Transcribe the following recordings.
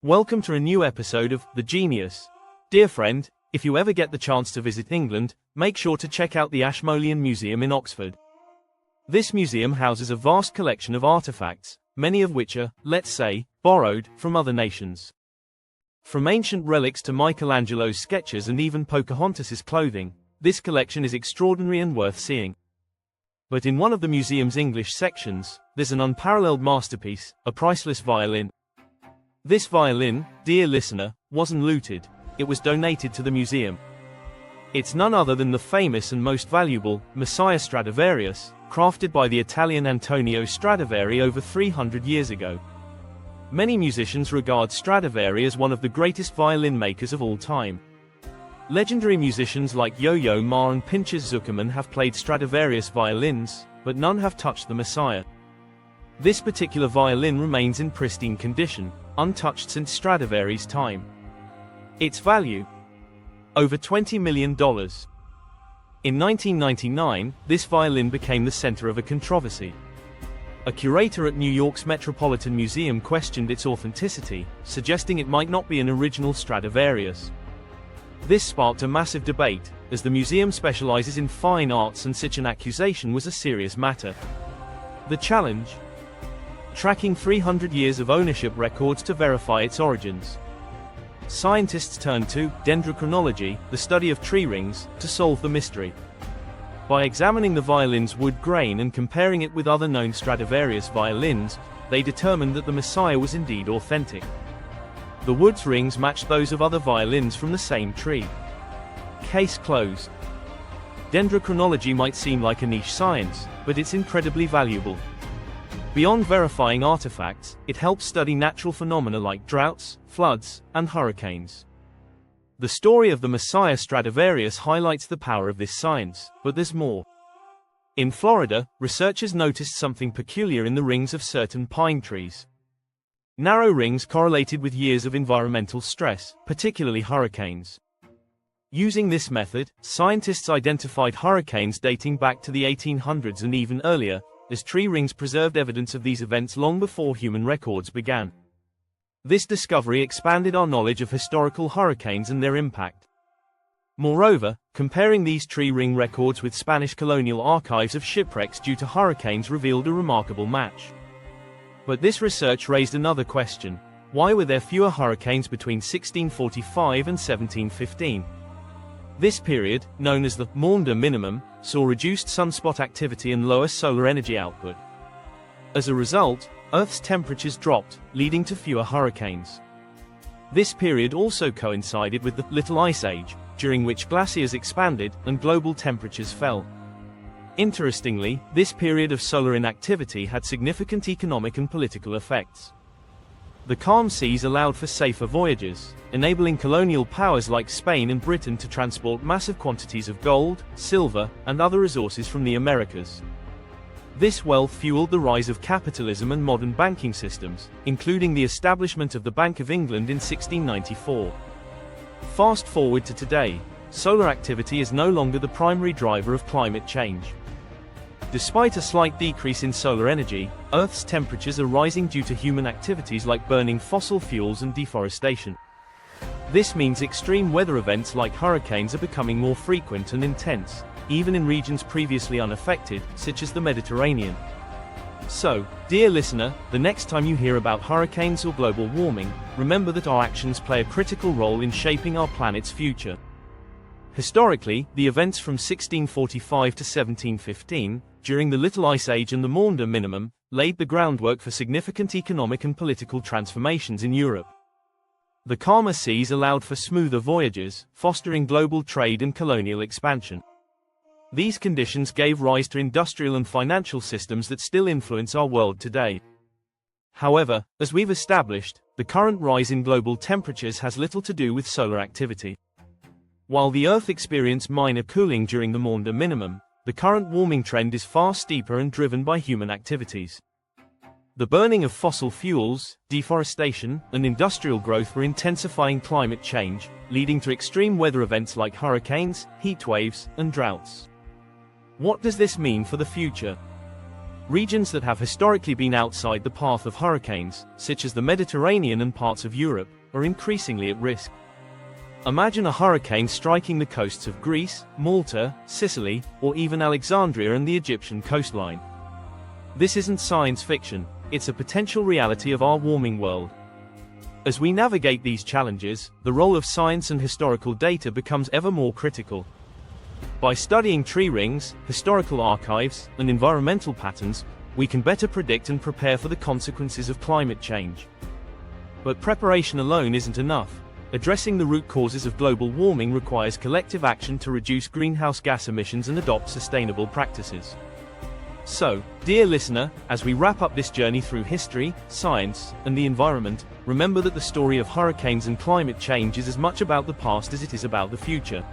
Welcome to a new episode of The Genius. Dear friend, if you ever get the chance to visit England, make sure to check out the Ashmolean Museum in Oxford. This museum houses a vast collection of artifacts, many of which are, let's say, borrowed from other nations. From ancient relics to Michelangelo's sketches and even Pocahontas's clothing, this collection is extraordinary and worth seeing. But in one of the museum's English sections, there's an unparalleled masterpiece, a priceless violin. This violin, dear listener, wasn't looted, it was donated to the museum. It's none other than the famous and most valuable Messiah Stradivarius, crafted by the Italian Antonio Stradivari over 300 years ago. Many musicians regard Stradivari as one of the greatest violin makers of all time. Legendary musicians like Yo-Yo Ma and Pinchas Zukerman have played Stradivarius violins, but none have touched the Messiah. This particular violin remains in pristine condition, untouched since Stradivari's time. Its value? Over $20 million. In 1999, this violin became the center of a controversy. A curator at New York's Metropolitan Museum questioned its authenticity, suggesting it might not be an original Stradivarius. This sparked a massive debate, as the museum specializes in fine arts and such an accusation was a serious matter. The challenge? Tracking 300 years of ownership records to verify its origins. Scientists turned to Dendrochronology, the study of tree rings, to solve the mystery. By examining the violin's wood grain and comparing it with other known Stradivarius violins, they determined that the Messiah was indeed authentic. The wood's rings matched those of other violins from the same tree. Case closed. Dendrochronology might seem like a niche science, but it's incredibly valuable. Beyond verifying artifacts, it helps study natural phenomena like droughts, floods, and hurricanes. The story of the Messiah Stradivarius highlights the power of this science, but there's more. In Florida, researchers noticed something peculiar in the rings of certain pine trees. Narrow rings correlated with years of environmental stress, particularly hurricanes. Using this method, scientists identified hurricanes dating back to the 1800s and even earlier, as tree rings preserved evidence of these events long before human records began. This discovery expanded our knowledge of historical hurricanes and their impact. Moreover, comparing these tree ring records with Spanish colonial archives of shipwrecks due to hurricanes revealed a remarkable match. But this research raised another question: why were there fewer hurricanes between 1645 and 1715? This period, known as the Maunder minimum, saw reduced sunspot activity and lower solar energy output. As a result, Earth's temperatures dropped, leading to fewer hurricanes. This period also coincided with the Little Ice Age, during which glaciers expanded and global temperatures fell. Interestingly, this period of solar inactivity had significant economic and political effects. The calm seas allowed for safer voyages, enabling colonial powers like Spain and Britain to transport massive quantities of gold, silver, and other resources from the Americas. This wealth fueled the rise of capitalism and modern banking systems, including the establishment of the Bank of England in 1694. Fast forward to today, solar activity is no longer the primary driver of climate change. Despite a slight decrease in solar energy, Earth's temperatures are rising due to human activities like burning fossil fuels and deforestation. This means extreme weather events like hurricanes are becoming more frequent and intense, even in regions previously unaffected, such as the Mediterranean. So, dear listener, the next time you hear about hurricanes or global warming, remember that our actions play a critical role in shaping our planet's future. Historically, the events from 1645 to 1715, during the Little Ice Age and the Maunder minimum, laid the groundwork for significant economic and political transformations in Europe. The calmer seas allowed for smoother voyages, fostering global trade and colonial expansion. These conditions gave rise to industrial and financial systems that still influence our world today. However, as we've established, the current rise in global temperatures has little to do with solar activity. While the Earth experienced minor cooling during the Maunder minimum, the current warming trend is far steeper and driven by human activities. The burning of fossil fuels, deforestation, and industrial growth were intensifying climate change, leading to extreme weather events like hurricanes, heat waves, and droughts. What does this mean for the future? Regions that have historically been outside the path of hurricanes, such as the Mediterranean and parts of Europe, are increasingly at risk. Imagine a hurricane striking the coasts of Greece, Malta, Sicily, or even Alexandria and the Egyptian coastline. This isn't science fiction, it's a potential reality of our warming world. As we navigate these challenges, the role of science and historical data becomes ever more critical. By studying tree rings, historical archives, and environmental patterns, we can better predict and prepare for the consequences of climate change. But preparation alone isn't enough. Addressing the root causes of global warming requires collective action to reduce greenhouse gas emissions and adopt sustainable practices. So, dear listener, as we wrap up this journey through history, science, and the environment, remember that the story of hurricanes and climate change is as much about the past as it is about the future.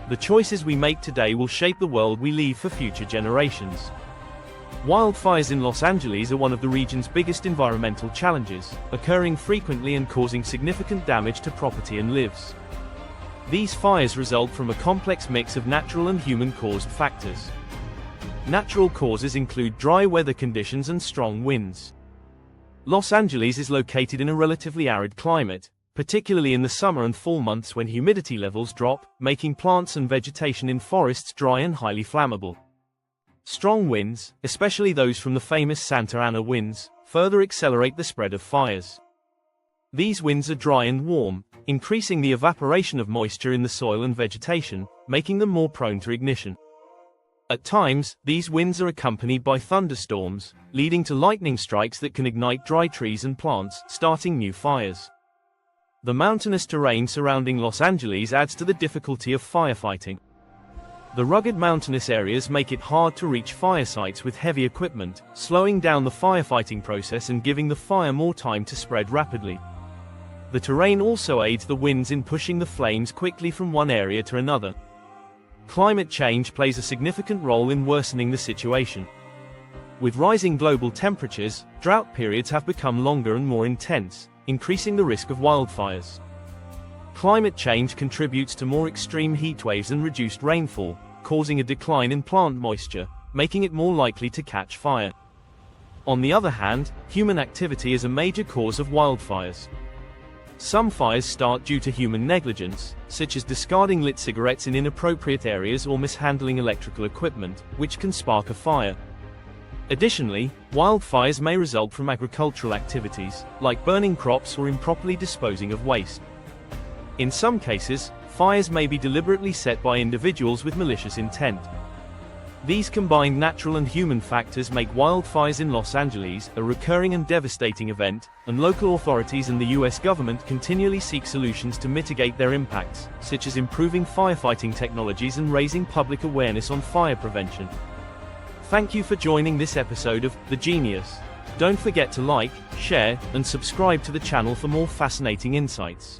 The choices we make today will shape the world we leave for future generations. Wildfires in Los Angeles are one of the region's biggest environmental challenges, occurring frequently and causing significant damage to property and lives. These fires result from a complex mix of natural and human-caused factors. Natural causes include dry weather conditions and strong winds. Los Angeles is located in a relatively arid climate, particularly in the summer and fall months when humidity levels drop, making plants and vegetation in forests dry and highly flammable. Strong winds, especially those from the famous Santa Ana winds, further accelerate the spread of fires. These winds are dry and warm, increasing the evaporation of moisture in the soil and vegetation, making them more prone to ignition. At times, these winds are accompanied by thunderstorms, leading to lightning strikes that can ignite dry trees and plants, starting new fires. The mountainous terrain surrounding Los Angeles adds to the difficulty of firefighting. The rugged mountainous areas make it hard to reach fire sites with heavy equipment, slowing down the firefighting process and giving the fire more time to spread rapidly. The terrain also aids the winds in pushing the flames quickly from one area to another. Climate change plays a significant role in worsening the situation. With rising global temperatures, drought periods have become longer and more intense, increasing the risk of wildfires. Climate change contributes to more extreme heat waves and reduced rainfall, causing a decline in plant moisture, making it more likely to catch fire. On the other hand, human activity is a major cause of wildfires. Some fires start due to human negligence, such as discarding lit cigarettes in inappropriate areas or mishandling electrical equipment, which can spark a fire. Additionally, wildfires may result from agricultural activities, like burning crops or improperly disposing of waste. In some cases, fires may be deliberately set by individuals with malicious intent. These combined natural and human factors make wildfires in Los Angeles a recurring and devastating event, and local authorities and the US government continually seek solutions to mitigate their impacts, such as improving firefighting technologies and raising public awareness on fire prevention. Thank you for joining this episode of The Genius. Don't forget to like, share, and subscribe to the channel for more fascinating insights.